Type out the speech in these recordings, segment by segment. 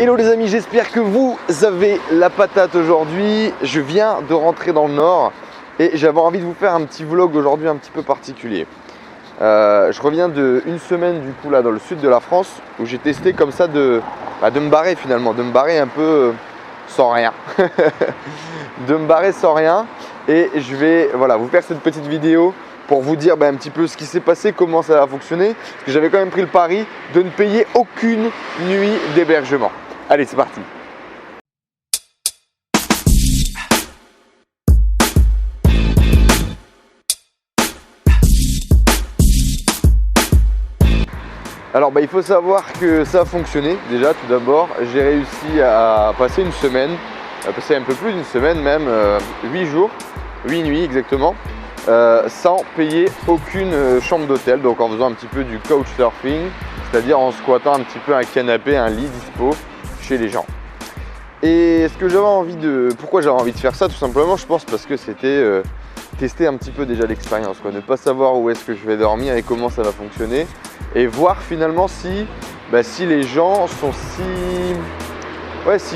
Hello les amis, j'espère que vous avez la patate aujourd'hui. Je viens de rentrer dans le nord et j'avais envie de vous faire un petit vlog aujourd'hui un petit peu particulier. Je reviens d'une semaine du coup là dans le sud de la France où j'ai testé comme ça de me barrer finalement, de me barrer un peu sans rien. De me barrer sans rien et je vais vous faire cette petite vidéo pour vous dire un petit peu ce qui s'est passé, comment ça a fonctionné. Parce que j'avais quand même pris le pari de ne payer aucune nuit d'hébergement. Allez, c'est parti. Alors il faut savoir que ça a fonctionné déjà tout d'abord. J'ai réussi à passer une semaine, à passer un peu plus d'une semaine même, 8 jours, 8 nuits exactement, sans payer aucune chambre d'hôtel, donc en faisant un petit peu du couchsurfing, c'est-à-dire en squattant un petit peu un canapé, un lit dispo chez les gens. Et ce que j'avais envie de... Pourquoi j'avais envie de faire ça? Tout simplement, je pense parce que c'était tester un petit peu déjà l'expérience, ne pas savoir où est-ce que je vais dormir et comment ça va fonctionner, et voir finalement si les gens sont si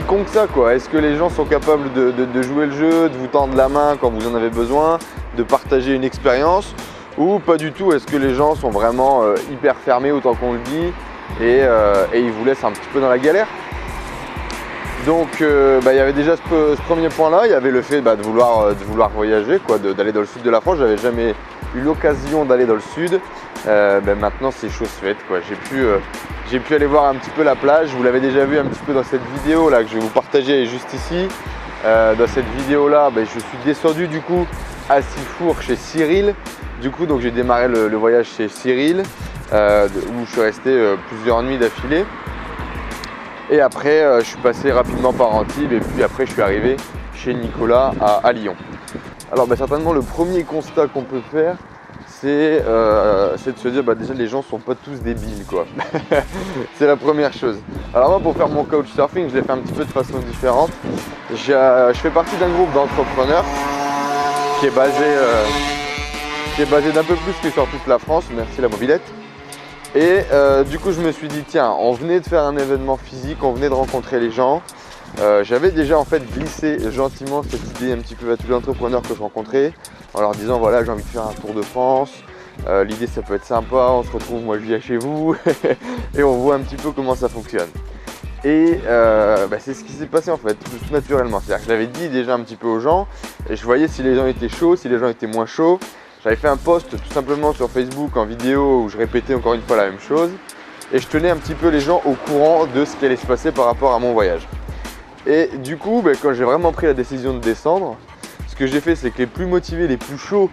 cons que ça, quoi. Est-ce que les gens sont capables de jouer le jeu, de vous tendre la main quand vous en avez besoin, de partager une expérience, ou pas du tout? Est-ce que les gens sont vraiment hyper fermés autant qu'on le dit et ils vous laissent un petit peu dans la galère? Donc il y avait déjà ce premier point là, il y avait le fait de vouloir voyager, d'aller dans le sud de la France. J'avais jamais eu l'occasion d'aller dans le sud. Maintenant c'est chose faite, quoi. J'ai pu aller voir un petit peu la plage. Vous l'avez déjà vu un petit peu dans cette vidéo là que je vais vous partager juste ici. Dans cette vidéo là, je suis descendu du coup à Sifour chez Cyril. Du coup donc j'ai démarré le voyage chez Cyril où je suis resté plusieurs nuits d'affilée. Et après je suis passé rapidement par Antibes et puis après je suis arrivé chez Nicolas à Lyon. Alors certainement le premier constat qu'on peut faire, c'est de se dire déjà les gens sont pas tous débiles, quoi. C'est la première chose. Alors moi, pour faire mon couchsurfing, je l'ai fait un petit peu de façon différente. Je fais partie d'un groupe d'entrepreneurs qui est basé d'un peu plus que sur toute la France, merci la mobilette. Et du coup je me suis dit tiens, on venait de faire un événement physique, on venait de rencontrer les gens. J'avais déjà en fait glissé gentiment cette idée un petit peu à tous les entrepreneurs que je rencontrais en leur disant voilà, j'ai envie de faire un tour de France, l'idée ça peut être sympa, on se retrouve moi je viens chez vous et on voit un petit peu comment ça fonctionne. Et c'est ce qui s'est passé en fait, tout naturellement. C'est-à-dire que je l'avais dit déjà un petit peu aux gens et je voyais si les gens étaient chauds, si les gens étaient moins chauds. J'avais fait un post tout simplement sur Facebook en vidéo où je répétais encore une fois la même chose et je tenais un petit peu les gens au courant de ce qui allait se passer par rapport à mon voyage. Et du coup, quand j'ai vraiment pris la décision de descendre, ce que j'ai fait, c'est que les plus motivés, les plus chauds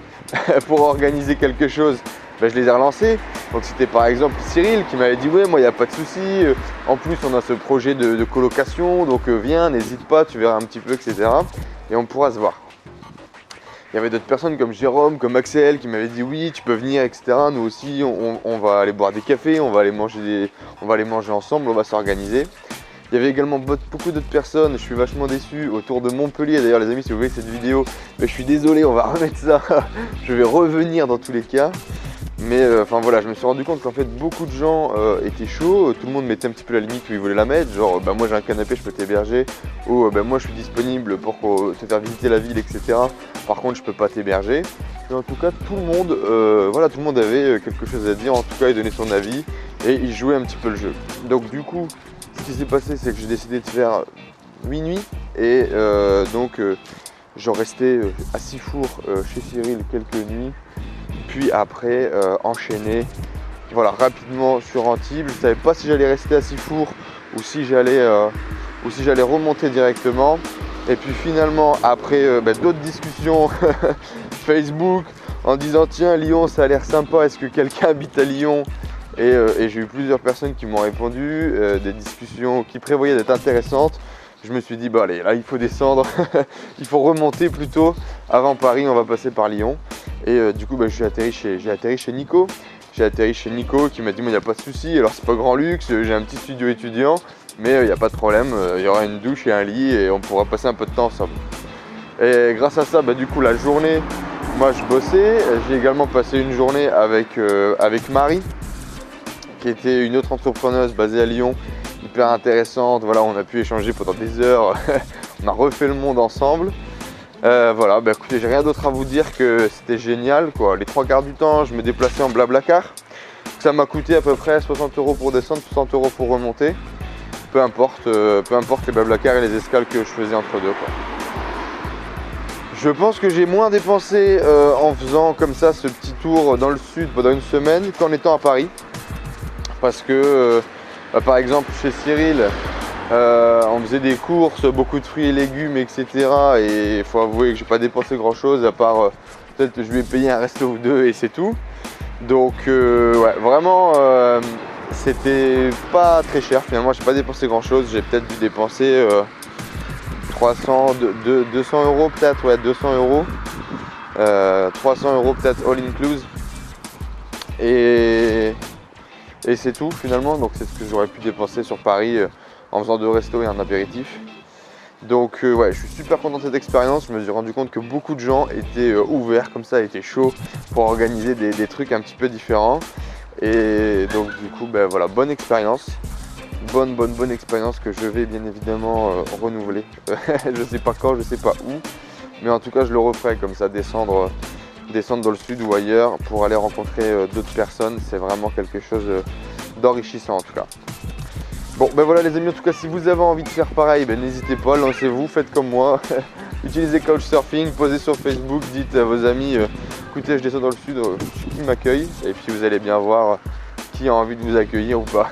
pour organiser quelque chose, je les ai relancés. Donc c'était par exemple Cyril qui m'avait dit ouais, moi il n'y a pas de souci, en plus on a ce projet de colocation, donc viens, n'hésite pas, tu verras un petit peu, etc. Et on pourra se voir. Il y avait d'autres personnes comme Jérôme, comme Axel qui m'avaient dit oui, tu peux venir, etc. Nous aussi, on va aller boire des cafés, on va aller manger ensemble, on va s'organiser. Il y avait également beaucoup d'autres personnes, je suis vachement déçu, autour de Montpellier. D'ailleurs les amis, si vous voyez cette vidéo, je suis désolé, on va remettre ça. Je vais revenir dans tous les cas. Mais je me suis rendu compte qu'en fait beaucoup de gens étaient chauds, tout le monde mettait un petit peu la limite où ils voulaient la mettre, genre moi j'ai un canapé, je peux t'héberger, ou moi je suis disponible pour te faire visiter la ville, etc. Par contre je peux pas t'héberger. Et en tout cas tout le monde avait quelque chose à dire, en tout cas il donnait son avis et il jouait un petit peu le jeu. Donc du coup ce qui s'est passé, c'est que j'ai décidé de faire 8 nuits et j'en restais à Sifour chez Cyril quelques nuits. Puis après enchaîner rapidement sur Antibes. Je ne savais pas si j'allais rester à Sifour ou si j'allais remonter directement. Et puis finalement après d'autres discussions Facebook en disant tiens Lyon ça a l'air sympa, est-ce que quelqu'un habite à Lyon? Et j'ai eu plusieurs personnes qui m'ont répondu, des discussions qui prévoyaient d'être intéressantes. Je me suis dit allez, là il faut descendre, il faut remonter plutôt. Avant Paris, on va passer par Lyon. Et du coup j'ai atterri chez Nico. J'ai atterri chez Nico qui m'a dit il n'y a pas de souci, alors c'est pas grand luxe, j'ai un petit studio étudiant, mais il n'y a pas de problème, il y aura une douche et un lit et on pourra passer un peu de temps ensemble. Et grâce à ça, du coup la journée, moi je bossais. J'ai également passé une journée avec Marie, qui était une autre entrepreneuse basée à Lyon, hyper intéressante. Voilà, on a pu échanger pendant des heures. On a refait le monde ensemble. Voilà, bah écoutez, j'ai rien d'autre à vous dire que c'était génial, quoi. Les 3 quarts du temps, je me déplaçais en Blablacar. Ça m'a coûté à peu près 60 € pour descendre, 60 € pour remonter. Peu importe les Blablacar et les escales que je faisais entre deux, quoi. Je pense que j'ai moins dépensé en faisant comme ça ce petit tour dans le sud pendant une semaine qu'en étant à Paris. Parce que, par exemple, chez Cyril, on faisait des courses, beaucoup de fruits et légumes, etc. Et il faut avouer que j'ai pas dépensé grand chose, à part peut-être que je lui ai payé un resto ou deux et c'est tout. Donc, ouais, vraiment, c'était pas très cher. Finalement, j'ai pas dépensé grand chose. J'ai peut-être dû dépenser 200 € peut-être, ouais, 200 €. 300 € peut-être all inclusive. Et c'est tout finalement. Donc, c'est ce que j'aurais pu dépenser sur Paris en faisant 2 restos et un apéritif. Donc ouais, je suis super content de cette expérience. Je me suis rendu compte que beaucoup de gens étaient ouverts comme ça, étaient chauds pour organiser des trucs un petit peu différents. Et donc du coup, ben voilà, bonne expérience. Bonne expérience que je vais bien évidemment renouveler. Je sais pas quand, je sais pas où. Mais en tout cas, je le referai comme ça, descendre dans le sud ou ailleurs pour aller rencontrer d'autres personnes. C'est vraiment quelque chose d'enrichissant en tout cas. Bon ben voilà les amis, en tout cas si vous avez envie de faire pareil, ben n'hésitez pas, lancez-vous, faites comme moi. Utilisez Couchsurfing, posez sur Facebook, dites à vos amis écoutez je descends dans le sud, qui m'accueille. Et puis vous allez bien voir qui a envie de vous accueillir ou pas.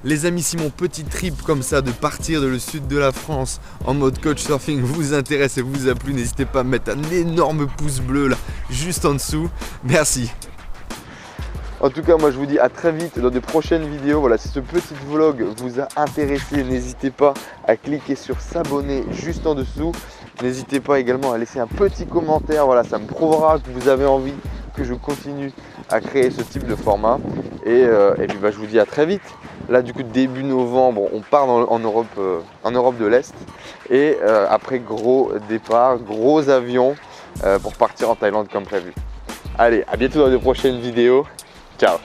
Les amis, si mon petit trip comme ça de partir de le sud de la France en mode Couchsurfing vous intéresse et vous a plu, n'hésitez pas à mettre un énorme pouce bleu là, juste en dessous. Merci. En tout cas, moi je vous dis à très vite dans de prochaines vidéos. Voilà, si ce petit vlog vous a intéressé, n'hésitez pas à cliquer sur s'abonner juste en dessous. N'hésitez pas également à laisser un petit commentaire. Voilà, ça me prouvera que vous avez envie que je continue à créer ce type de format. Et puis bah, je vous dis à très vite. Là du coup début novembre, on part en Europe de l'Est. Et après gros départ, gros avion pour partir en Thaïlande comme prévu. Allez, à bientôt dans de prochaines vidéos. Ciao.